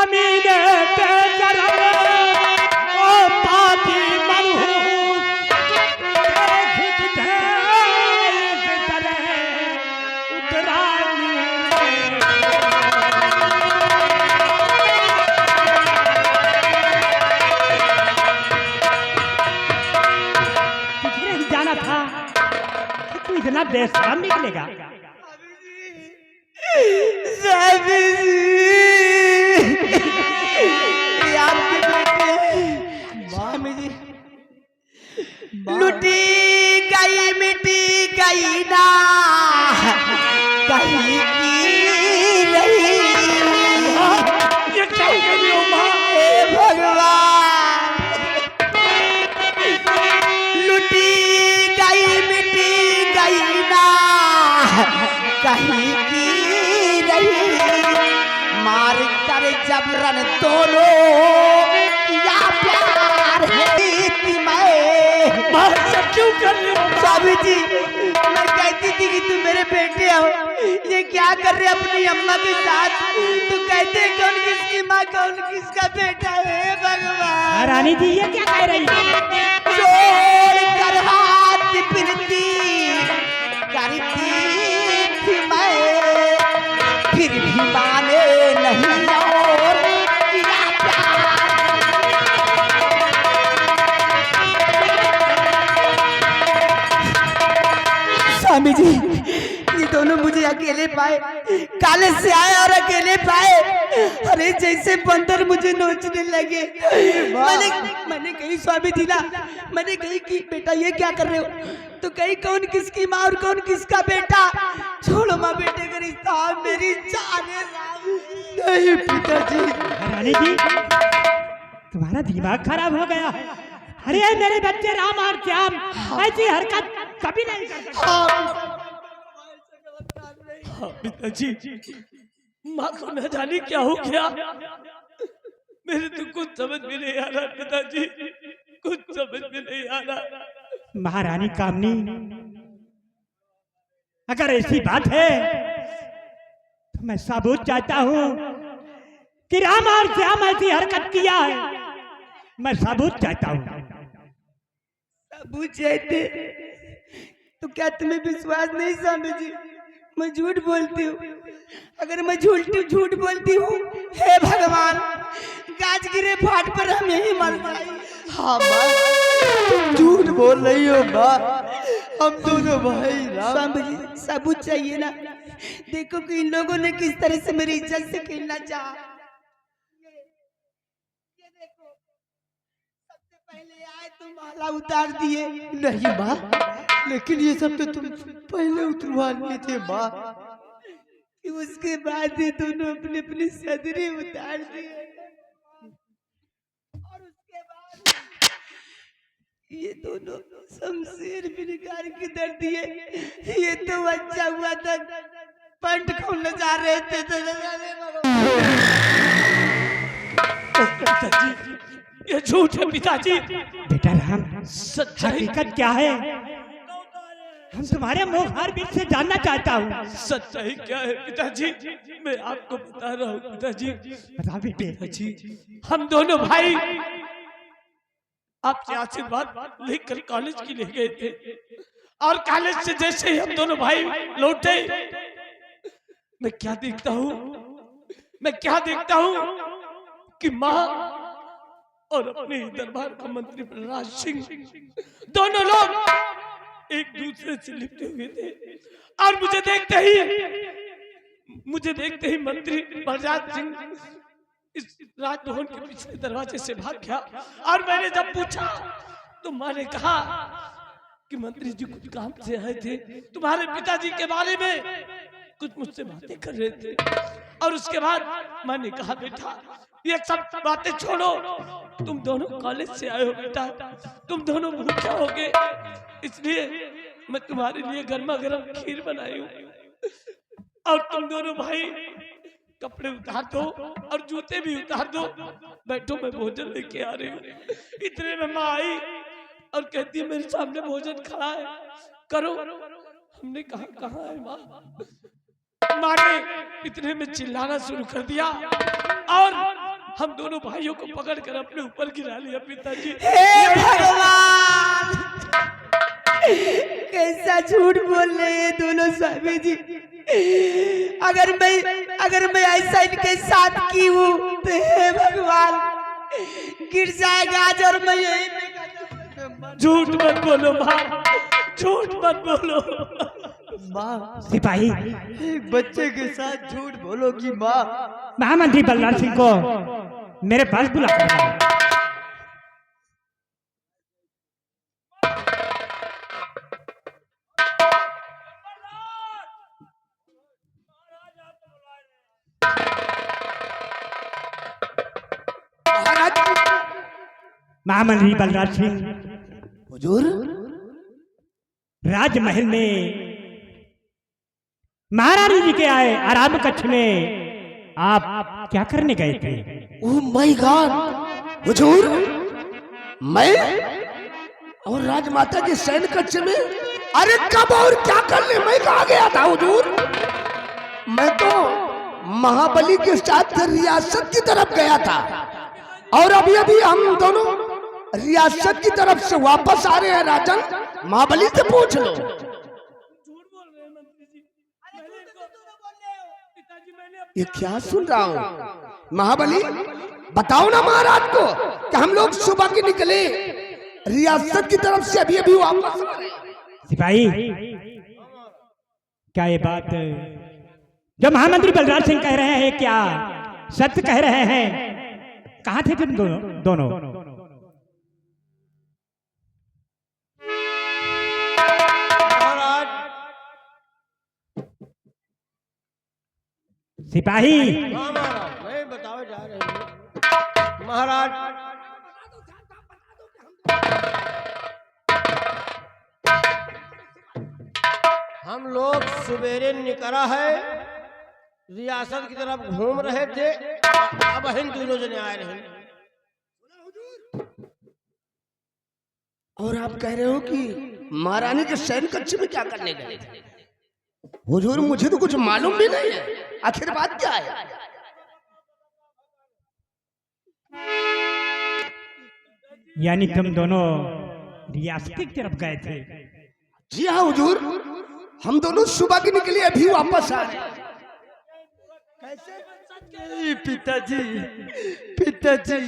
कमीने बेशरम ओ पापी मनहूस देख इस तरह उतरानी तुझे नहीं जाना था कि तू इतना बेशरम निकलेगा। आपके बेटे स्वामी जी लुटी गई मिटी गई ना कहीं की रही। ये क्या कर रही हो माँ? हे भगवान लुटी गई मिटी गई ना कहीं की मार कर जबरन दोनों या प्यार है मैं क्यों कर रहे हो स्वामी जी? मैं कहती थी कि तुम मेरे बेटे हो, ये क्या कर रहे अपनी अम्मा के साथ? तू कहते कौन किसकी माँ कौन किसका बेटा है भगवान? रानी जी ये क्या कह रही है? जोड़ कर हाथ फिरती करती थी मैं फिर भी माने नहीं और किया प्यार। स्वामी जी ये दोनों मुझे अकेले पाए, काले से आए और अकेले पाए। अरे जैसे बंदर मुझे नोचने लगे। मैंने कही स्वामी जी ना, मैंने कही कि बेटा ये क्या कर रहे हो? तो कही कौन किसकी माँ और कौन किसका बेटा? छोड़ो माँ बेटे का रिश्ता, मेरी जान है। नहीं पिताजी। रानी जी तुम्हारा दिमाग खराब हो गया। अरे मेरे बच्चे राम और श्याम ऐसी हरकत कभी नहीं कर सकते। पिताजी माँ को न जाने क्या हो गया, मेरे तो कुछ समझ में नहीं आ रहा पिताजी, कुछ समझ में नहीं आ रहा। महारानी कामनी अगर ऐसी बात है तो मैं सबूत चाहता हूँ कि राम और श्याम ऐसी हरकत किया है। मैं सबूत चाहता हूँ। सबूत चाहते तो क्या तुम्हें विश्वास नहीं स्वामी जी? मैं झूठ बोलती हूँ। अगर मैं झूठ बोलती हूँ, हे भगवान गाज गिरे फाट पर हम यही मर जाए। हाँ माँ झूठ बोल रही हो माँ, हम दोनों भाई। स्वामी जी सबूत चाहिए ना? देखो कि इन लोगों ने किस तरह से मेरी इज्जत से खेलना चाहा। ये देखो सबसे पहले आए तो माला उतार दिए। नहीं माँ लेकिन ये सब तो तुम पहले उतरवा लिए थे माँ। उसके बाद ये दोनों अपने अपनी सदरी उतार दिए और उसके बाद ये दोनों शमशीर भी निकाल के दर दिए। ये तो अच्छा हुआ था पंट खोलने जा रहे थे तो ये झूठ है पिताजी। बेटा राम हकीकत क्या है? हम तुम्हारे मुंह हर बीच से जानना चाहता हूँ। सच्चाई क्या है पिताजी? मैं आपको बता रहा हूँ पिताजी। बता बेटे। पिताजी हम दोनों भाई आपसे आशीर्वाद लेकर कॉलेज के लिए गए थे और कॉलेज से जैसे ही हम दोनों भाई लौटे, मैं क्या देखता हूँ कि माँ और अपने दरबार का मंत्री प्रहलाद सिंह दोनों लोग एक दूसरे से लिपटे हुए थे और मुझे देखते ही मंत्री प्रहलाद सिंह इस राजभवन के पिछले दरवाजे से भाग गया। और मैंने जब पूछा तो माँ ने कहा कि मंत्री जी कुछ काम से आए थे, तुम्हारे पिताजी के बारे में कुछ मुझसे बातें कर रहे थे। और उसके बाद मैंने कहा बेटा ये सब बातें छोड़ो, तुम दोनों कॉलेज से आए हो बेटा, तुम दोनों भूखे होगे, इसलिए मैं तुम्हारे लिए गर्मा गर्म खीर बनाई हूँ और तुम दोनों भाई कपड़े उतार दो और जूते भी उतार दो, बैठो मैं भोजन लेके आ रही हूँ। इतने में माँ आई और कहती है मेरे सामने भोजन खड़ा है, करो। हमने कहा कहाँ है माँ? माँ ने इतने में चिल्लाना शुरू कर दिया और हम दोनों भाइयों को पकड़कर अपने ऊपर गिरा लिया पिताजी। हे भगवान, कैसा झूठ बोल रहे हैं दोनों स्वामी जी। अगर मैं ऐसा इनके साथ की हूँ तो हे भगवान, गिर जाएगा आज और मैं यही पे। झूठ मत बोलो माँ, झूठ मत बोलो माँ। सिपाही, एक बच्चे के साथ झूठ बोलोगी माँ? महामंत्री बलराज सिंह को मेरे पास बुला कर लाओ। महामंत्री बलराज सिंह, हुजूर, राजमहल में महारानी जी के आए आराम कक्ष में आप क्या करने गए थे? ओह माय गॉड हुजूर, मैं और राजमाता के शयन कक्ष में? अरे कब और क्या करने मैं कहा गया था हुजूर? मैं तो महाबली के साथ रियासत की तरफ गया था और अभी अभी हम दोनों रियासत की तरफ से वापस आ रहे हैं राजन। महाबली से पूछ लो। ये क्या सुन रहा हूँ? महाबली बताओ ना महाराज को कि हम लोग सुबह के निकले रियासत की तरफ से अभी अभी वापस आ रहे हैं। सिपाही, क्या ये बात जो महामंत्री बलराज सिंह कह रहे हैं क्या सत्य कह रहे हैं? कहाँ थे तुम दोनों? सिपाही, नहीं बताओ जा रहे हैं महाराज। हम लोग सवेरे निकला है, रियासत की तरफ घूम रहे थे, अब हम दोनों जने आए रहे। और आप कह रहे हो कि महारानी के शयन कक्ष में क्या करने गए थे? हुजूर मुझे तो कुछ मालूम भी नहीं है, आखिर बात क्या है? यानी तुम दोनों रियासत की तरफ गए थे? जी हाँ हुजूर, हम दोनों सुबह के निकले अभी वापस आ रहे। पिताजी, पिताजी,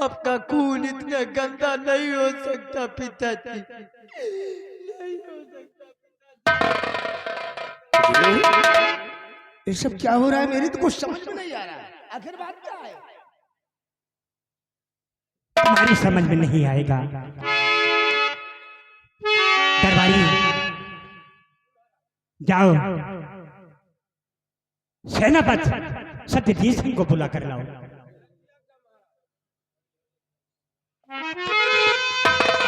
आपका खून इतना गंदा नहीं हो सकता पिताजी, नहीं हो सकता। ये सब क्या हो रहा है? मेरी तो कुछ समझ में नहीं आ रहा है, आखिर बात क्या है? तुम्हारी समझ में नहीं आएगा। दरबारी, जाओ सेनापति सत्यजीत सिंह को बुला कर लाओ।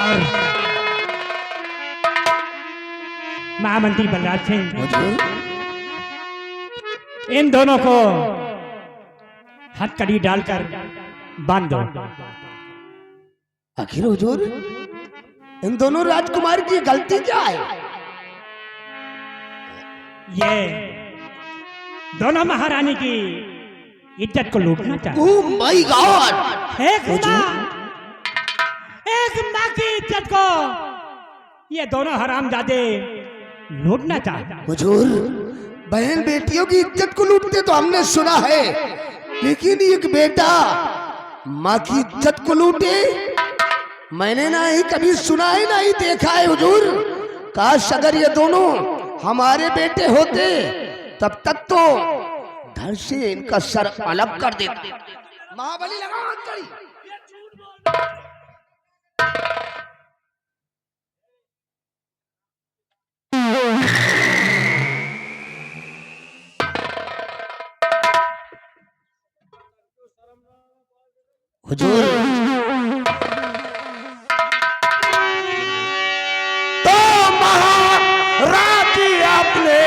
और महामंत्री बलराज सिंह, इन दोनों को हथकड़ी डालकर बांध दो। आखिर हुजूर इन दोनों राजकुमार की गलती क्या है? ये दोनों महारानी की इज्जत को लूटना चाहते। Oh my God! एक माँ की इज्जत को ये दोनों हरामजादे लूटना चाहते। हुजूर बहन बेटियों की इज्जत को लूटते तो हमने सुना है, लेकिन एक बेटा माँ की इज्जत को लूटे मैंने ना ही कभी सुना है ना ही देखा है हुजूर। काश अगर ये दोनों हमारे बेटे होते तब तक तो धड़ से इनका सर अलग कर देते। महाबली लगा हथकड़ी। हुजूर तो महाराज आपने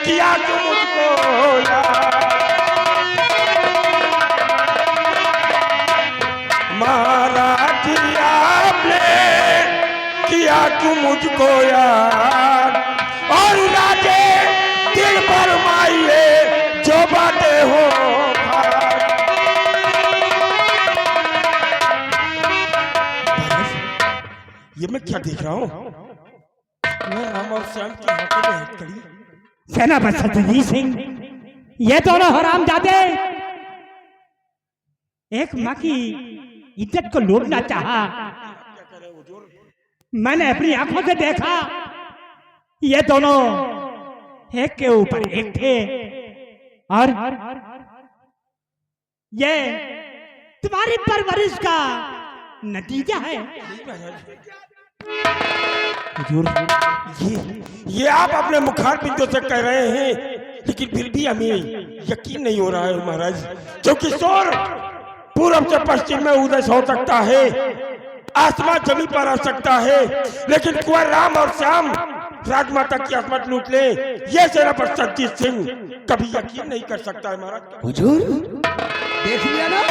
किया जो मुझको महाराज आपने किया तू मुझको यार, और राजे दिल पर माइए जो बातें हो क्या देख रहा हूँ? मैं राम और श्याम की आंखों में हथकड़ी। सेनापति सत्यजीत सिंह, ये दोनों हरामजादे एक माँ की इज्जत को लूटना चाहा। मैंने अपनी आंखों से देखा, ये दोनों एक के ऊपर एक थे और ये तुम्हारी परवरिश का नतीजा है। हुजूर, ये आप अपने मुखार बिंदु से कह रहे हैं, लेकिन फिर भी हमें यकीन नहीं हो रहा है महाराज, क्योंकि सूर्य पूरब से पश्चिम में उदय हो सकता है, आसमान जमीन पर आ सकता है, लेकिन कुंवर राम और श्याम राजमाता की असमत लूट ले, ये सेनापति सत्यजीत सिंह कभी यकीन नहीं कर सकता है महाराज। हुजूर, देख लिया ना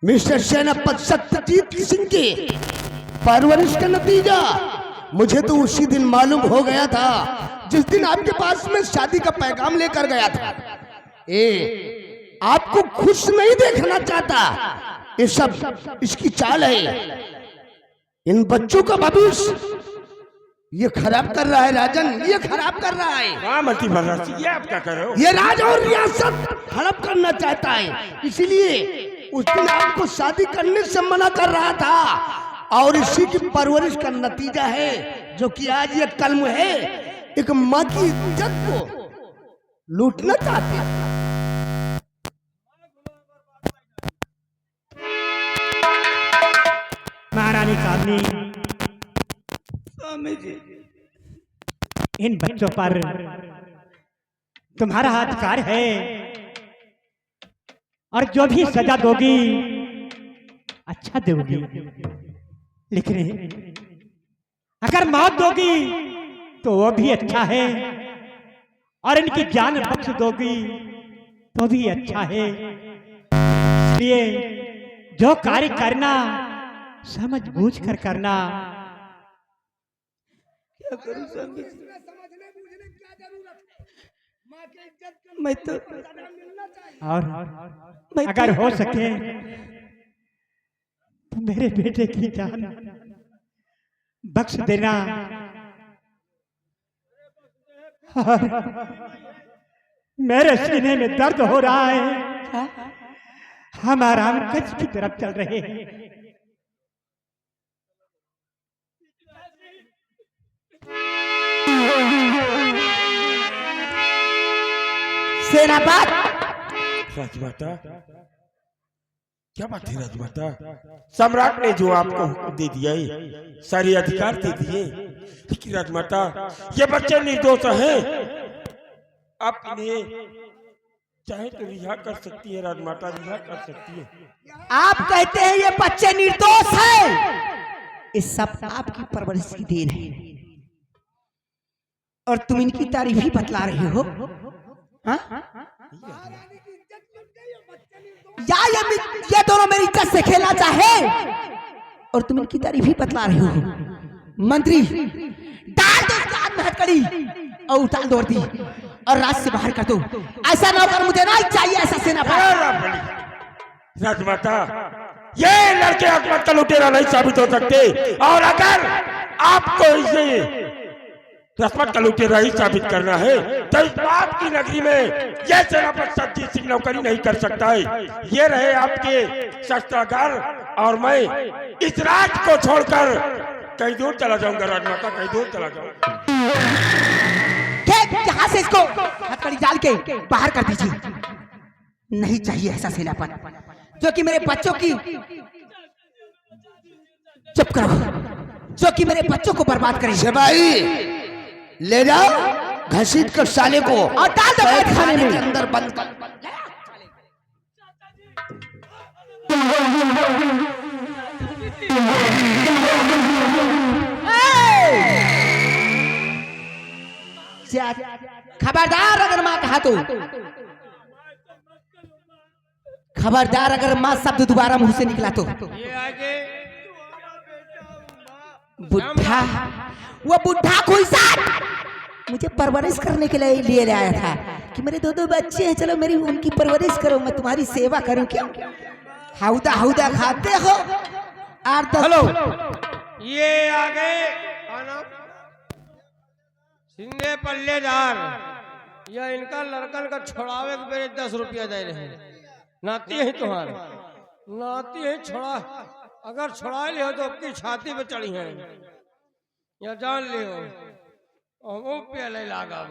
मिस्टर सेनापति सत्यजीत सिंह के परवरिश का नतीजा। मुझे तो उसी दिन मालूम हो गया था जिस दिन आपके पास में शादी का पैगाम लेकर गया था। आपको खुश नहीं देखना चाहता, ये सब इसकी चाल है। इन बच्चों का भविष्य ये खराब कर रहा है राजन, ये खराब कर रहा है। हाँ मंत्री महाराज, ये आप क्या कर रहे हो? ये राज और रियासत हड़प करना चाहता है, इसलिए उस दिन आपको शादी करने से मना कर रहा था, और इसी की परवरिश का नतीजा है जो कि आज ये कलम है। एक माँ की इज्जत को लूटना चाहते हैं। महारानी कामनी, स्वामी जी, इन बच्चों पर तुम्हारा अधिकार है, और जो भी सजा दोगी अच्छा दोगी, लेकिन अगर मौत दोगी तो वो भी अच्छा है, और इनकी जान बख्श दोगी तो भी अच्छा है। इसलिए जो कार्य करना समझ बूझ कर करना। क्या करूं स्वामी जी? मैं तो और अगर हो सके तो मेरे बेटे की जान बख्श देना, और मेरे सीने में दर्द हो रहा है, हम आराम कच्छ की तरफ चल रहे हैं। सेनापत, राजमाता, क्या बात है राजमाता? सम्राट ने जो आपको हुक्म दे दिया है, सारे अधिकार दे दिए, लेकिन राजमाता ये बच्चे निर्दोष हैं, आप इन्हें चाहे तो रिहा कर सकती है राजमाता, रिहा कर सकती है। आप कहते हैं ये बच्चे निर्दोष हैं, इस सब आपकी परवरिश की देन है, और तुम इनकी तारीफ ही बतला रहे हो। हाँ? या ये दोनों मेरी इज्जत से खेलना चाहे, और तुम इनकी तारीफ ही बतला रहे हो। मंत्री, डाल दो इसके हाथ में हथकड़ी और उठा दो वर्दी, और राज से बाहर कर दो। ऐसा नौकर मुझे ना चाहिए, ऐसा सेनापति। राजमाता, ये लड़के अकबर का लुटेरा नहीं साबित हो सकते, और अगर आपको इसे रस्मत का लुटेरा ही साबित करना है तो इस बात की नगरी में यह सेनापति सत्यजीत सिंह नौकरी नहीं कर सकता है। ये रहे आपके शस्त्रागार, और मैं इस राज को छोड़कर कहीं दूर चला जाऊंगा राजमाता, कहीं दूर चला जाऊंगा। यहाँ से इसको हथकड़ी डाल के बाहर कर दीजिए। नहीं चाहिए ऐसा सेनापति जो कि मेरे बच्चों की, चुप करो, जो कि मेरे बच्चों को बर्बाद करे। सिपाही, ले जाओ घसीट कर साले को और डाल दो कैद खाने में। के अंदर बंद कर। खबरदार अगर माँ कहा तो, खबरदार अगर माँ शब्द दोबारा मुंह से निकला तो। बुढ़ा, वो बुढ़ा कोई साथ मुझे परवरिश करने के लिए आया था कि मेरे दो बच्चे हैं, चलो मेरी उनकी परवरिश करो, मैं तुम्हारी सेवा करूं। क्या हाउदा हाउदा खाते हो? हेलो, ये आ गए खाना सिंधे पल्लेदार। या इनका लड़कन का छोड़ावे के मेरे 10 रुपया दे रहे हैं। नाती है तुम्हारे, नाती है छोड़ा। अगर छुड़ा लियो तो आपकी छाती पे चढ़ी है, या जान लियो वो प्याले लागा।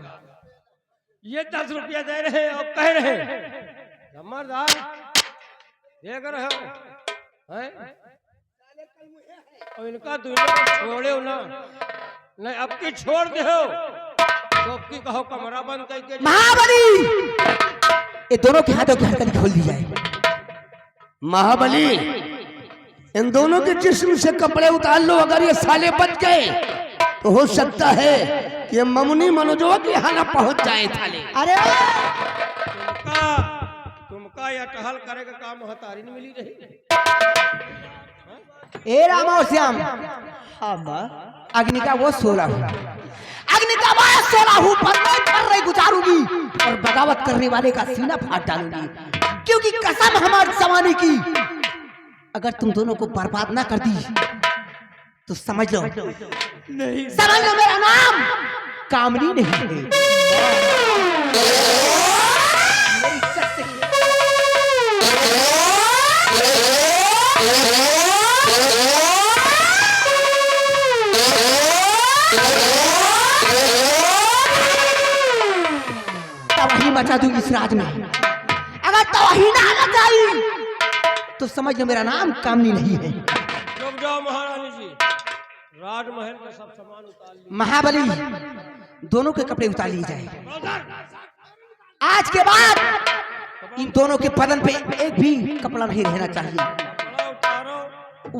ये 10 रुपया दे रहे हैं और कह रहे जमादार देख रहे हो हैं? और इनका दुनिया को छोड़े हो ना, नहीं अब की छोड़ दे हो तो अब की कहो कमरा बंद करके। महाबली, ये दोनों के हाथों की हरकत खोल दी जाए। महाबली, इन दोनों के जिस्म से कपड़े उतार लो। अगर ये साले बच गए तो हो सकता है कि ममुनी मनोजवा के यहाँ ना पहुंच जाए थाले। अरे तुमका या टहल करे का काम हतारी नहीं मिली रही। ए रामा और श्याम, अग्नि का वो 16 अग्नि का वो 16 पर मैं कर रही गुजारूंगी और बगावत करने वाले का सीना फाड़ डालूंगी। क्योंकि कसम हमारी जवानी की, अगर तुम दोनों को बर्बाद ना कर दी तो समझ लो, नहीं समझ लो मेरा नाम कामनी नहीं है। मेरी इज्जत से तबाही मचा दूंगी इस राज में। अगर तबाही ना मचाई तो समझ लो मेरा नाम कामनी नहीं है। रुक जाओ महारानी जी, राजमहल का सब सामान उतार लीजिए। महाबली, दोनों के कपड़े उतार लिए जाए। आज के बाद इन दोनों के बदन पे एक भी कपड़ा नहीं रहना चाहिए, कपड़ा उतारो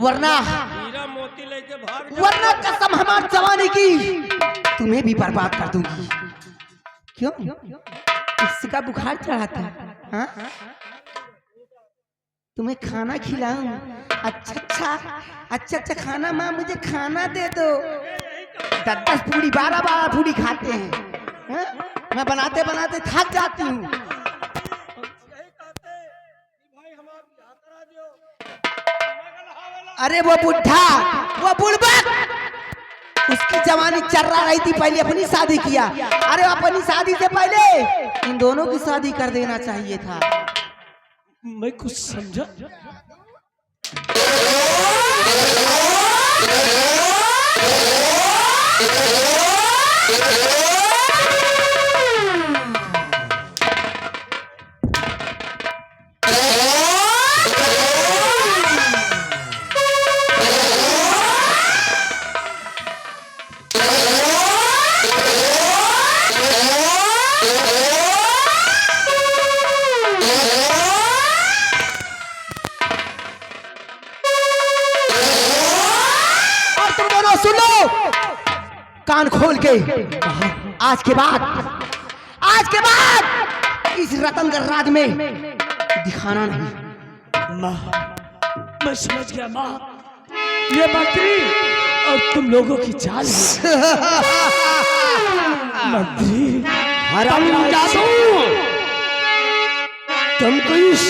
वरना हीरा मोती लेके भाग जाओ। वरना कसम हमारी जवानी की तुम्हें भी बर्बाद कर दूंगी। क्यों? इसका बुखार चढ़ा था? हाँ? तुम्हें खाना खिलाऊं? अच्छा खाना। माँ मुझे खाना दे दो। 10 पूरी 12 पूरी खाते हैं। हाँ? मैं बनाते बनाते थक जाती हूँ। अरे वो बुढ़ा, वो बुड़बक, उसकी जवानी चर्रा रही थी, पहले अपनी शादी किया। अरे अपनी शादी से पहले इन दोनों की शादी कर देना चाहिए था। मैं कुछ समझा। कान खोल के, आज के बाद इस रतनगढ़ राज में दिखाना नहीं। माँ, मैं समझ गया माँ, ये मंत्री और तुम लोगों की चाल है। मंत्री हराम जादू, तुमको इस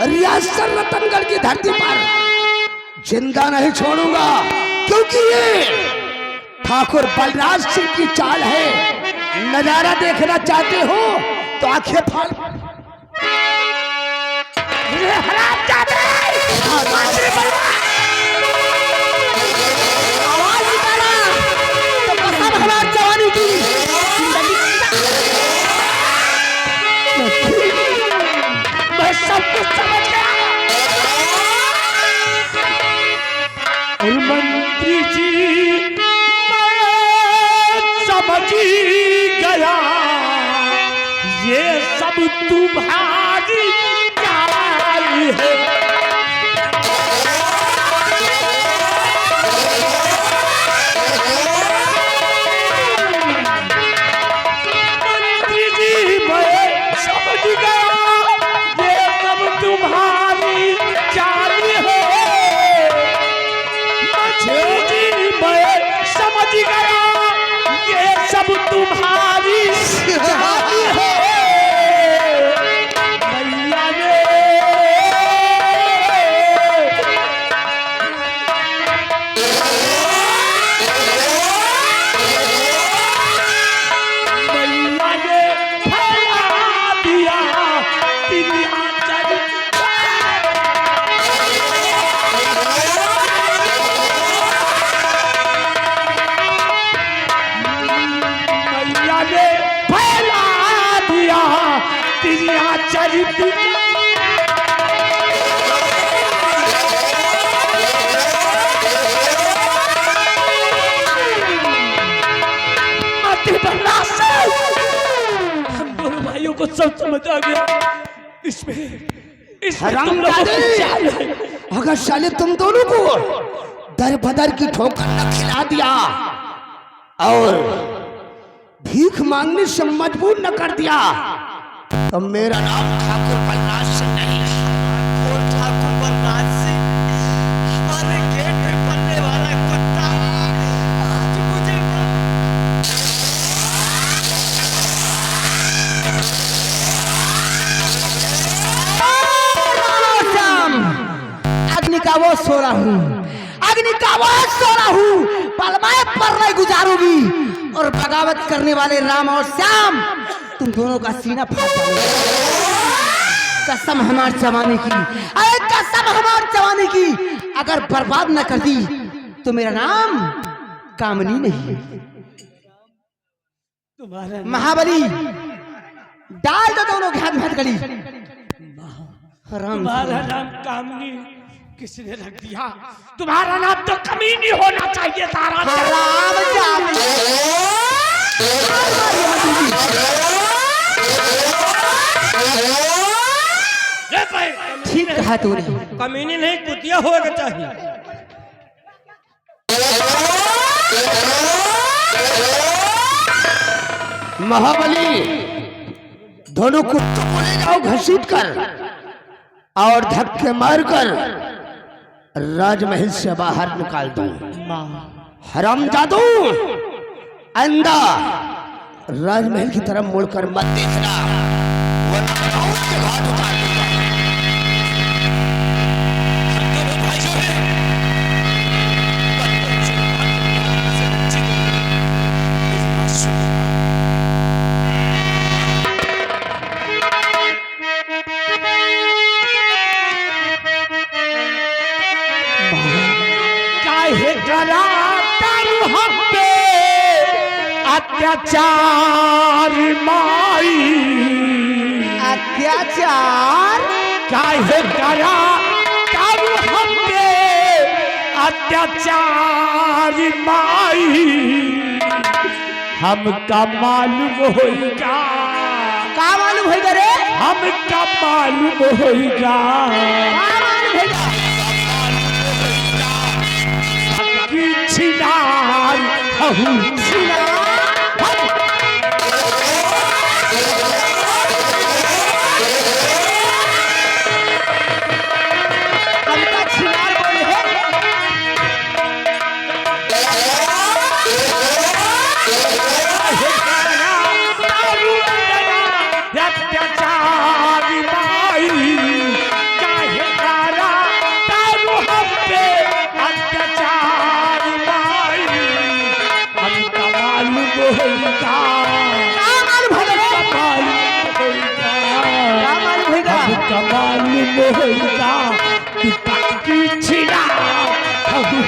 रियासत रतनगढ़ की धरती पर जिंदा नहीं छोड़ूंगा, क्योंकि ये ठाकुर बलराज सिंह की चाल है। नजारा देखना चाहते हो तो आंखें फाड़। आवाज निकाला तो कसम हमारी जवानी की। मैं सब कुछ समझ गया। और मंत्री जी, मैं समझ गया, ये सब तुम्हारी चाल है। मंत्री जी, मैं समझ गया, ये सब तुम्हारी चाल है। मंत्री जी, मैं समझ गया, ये सब तुम्हारी चाल है। मैया ने तेरी आचार्य हम दोनों भाइयों को सब समझ आ गया। इसमें तुम लोगों हरामजादे! की चाल है। अगर साले तुम दोनों को दर बदर की ठोकर न खिला दिया और भीख मांगने से मजबूर न कर दिया तो मेरा नाम ठाकुर बलराज सिंह नहीं। और ठाकुर बलराज सिंह हमारे गेट पे पलने वाला कुत्ता आज मुझे अग्नि का वो सो रहा हूँ, अग्नि का वो सो रहा हूँ, पलमाए पर नहीं गुजारूंगी और बगावत करने वाले राम और श्याम तुम दोनों का सीना फाड़ डालूंगी। कसम हमार जवानी की, अरे कसम हमार जवानी की, अगर बर्बाद न कर दी तो मेरा नाम कामनी नहीं। तुम्हारा महाबली डाल दो दोनों के हाथ में हथकड़ी। हराम तुम्हारा नाम कामनी किसने रख दिया? तुम्हारा नाम तो कमीनी होना चाहिए था। हराम जाती। ठीक कहा तूने। कमीनी नहीं कुतिया होगा चाहिए। महाबली दोनों कुत्तों को ले जाओ घसीट कर और धक्के मारकर राजमहल से बाहर निकाल दो। हरामजादू आइंदा राजमहल की तरफ मुड़कर मत देखना वरना मैं मौत के घाट उतार दूंगा। काहे डराता हम पे अत्याचार माई, अत्याचार काहे डराता हम पे अत्याचार माई, हमका मालूम होगा, का मालूम होगा रे? हमका मालूम होगा का मालूम होगा? कि छिनार हूँ हमका छिनार बोले है। अत्याचार माई, काहे करा तारू हम पे अत्याचार माई, हमका मालूम होगा, का मालूम होगा रे? का मालूम होगा? हमका मालूम होगा कि पक्की छिना हूँ।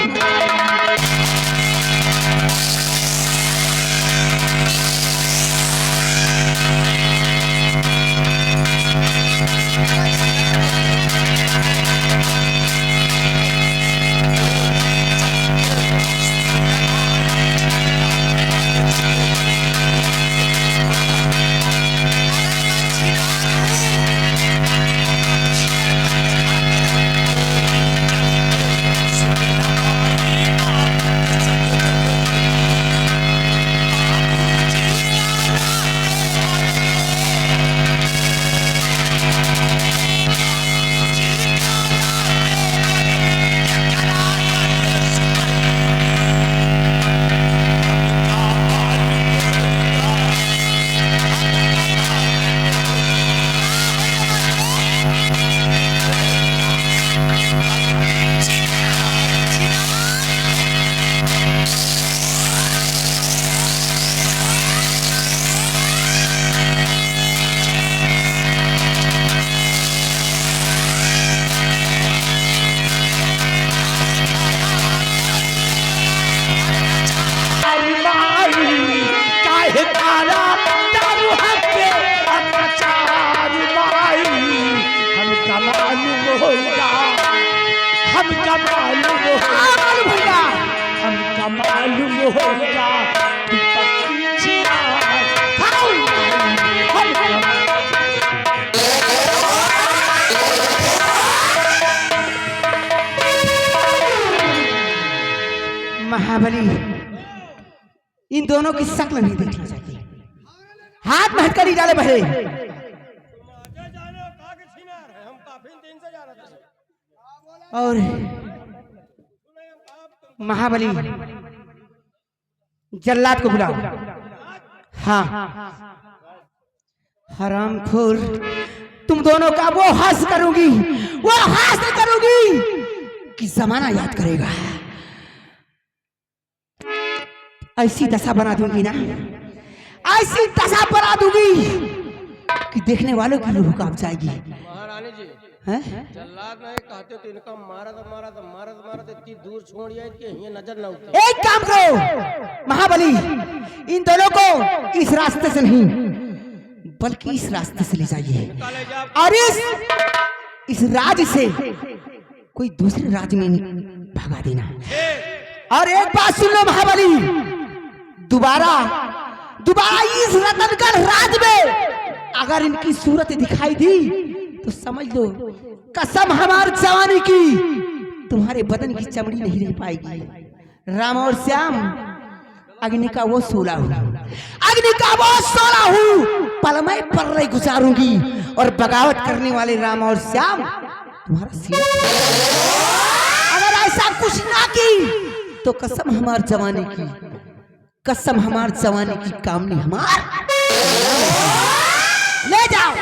हो जा महाबली, इन दोनों की शक्ल नहीं देखना चाहिए। हाथ में हथकड़ी डाले भरे। और महाबली, जल्लाद को बुलाओ। हाँ, हरामखोर, तुम दोनों का वो हास करूंगी, वो हास करूंगी कि जमाना याद करेगा। ऐसी दशा बना दूंगी ना, ऐसी दशा बना दूंगी कि देखने वालों की रूह कांप जाएगी। महारानी जी, हैं? जल्लाद नहीं कहते तो इनका मारा तो इतनी दूर छोड़ जाए कि ये नजर न उठे। एक काम करो महाबली, इन दोनों को इस रास्ते से नहीं बल्कि इस रास्ते से ले जाइए और इस राज्य से कोई दूसरे राज्य में भगा देना। और एक बात सुन लो महाबली, दोबारा इस रतनगढ़ राज में अगर इनकी सूरत दिखाई दी तो समझ लो कसम हमारी जवानी की, तुम्हारे बदन की चमड़ी नहीं रह पाएगी। राम और श्याम, अग्नि का वो 16 हूँ, अग्नि का वो 16 हूँ, पल में पल रही गुजारूंगी और बगावत करने वाले राम और श्याम तुम्हारा सिर। अगर ऐसा कुछ ना की तो कसम हमार जवानी की, कसम हमार जवानी की कामनी हमार ले जाओ।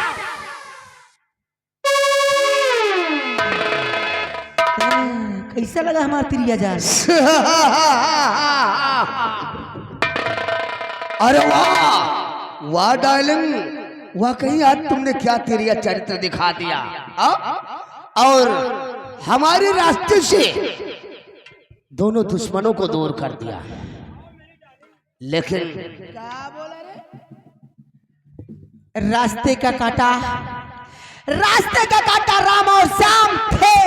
कैसा लगा हमारा 3000? अरे वाह वाह डार्लिंग, वाकई आज तुमने क्या तेरिया चरित्र दिखा दिया। और हमारे रास्ते से दोनों दुश्मनों को दूर कर दिया। लेकिन रास्ते का कांटा राम और श्याम थे,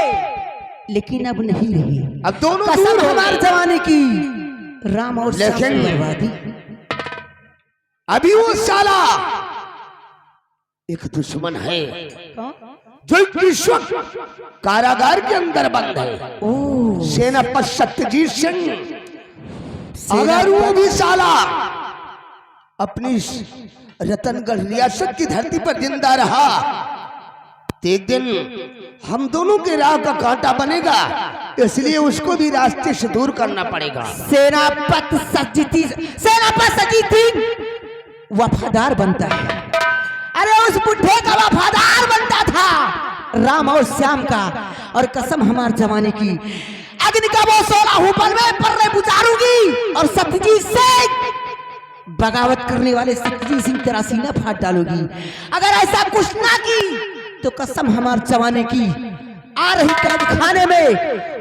लेकिन अब नहीं रही। अब दोनों कसम दूर हो हमारे गए। जमाने की, राम और श्याम की लेकिन बर्बादी। अभी वो साला एक दुश्मन है जो इस वक्त कारागार के अंदर बंद है। सेनापति सत्यजीत सिंह। अगर वो भी साला अपनी रतनगढ़ रियासत की धरती पर जिंदा रहा तो एक दिन हम दोनों के राह का कांटा बनेगा, इसलिए उसको भी रास्ते से दूर करना पड़ेगा। सेनापति सजीत वफादार बनता है। अरे उस बुढ़े का वफादार बनता था राम और श्याम का। और कसम हमारे जमाने की, अग्नि का वो 16 हुपल में पर्रे बुझारूंगी और सत्यजीत से बगावत करने वाले सत्यजीत सिंह तेरा सीना फाड़ डालूंगी। अगर ऐसा कुछ ना की तो कसम हमारे जमाने की, आ रही कैद खाने में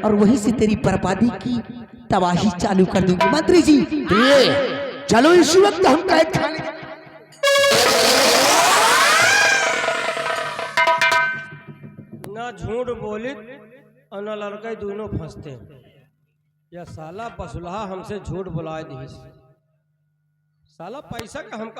और वहीं से तेरी बर्बादी की तबाही चालू कर दूंगी। मंत्री जी, चलो इसी वक्त हम कैद खाने ना झूठ बोली और ना लड़का दोनों फंसते हैं। या साला बसुलहा हमसे झूठ बुलाए दी, साला पैसा का हमका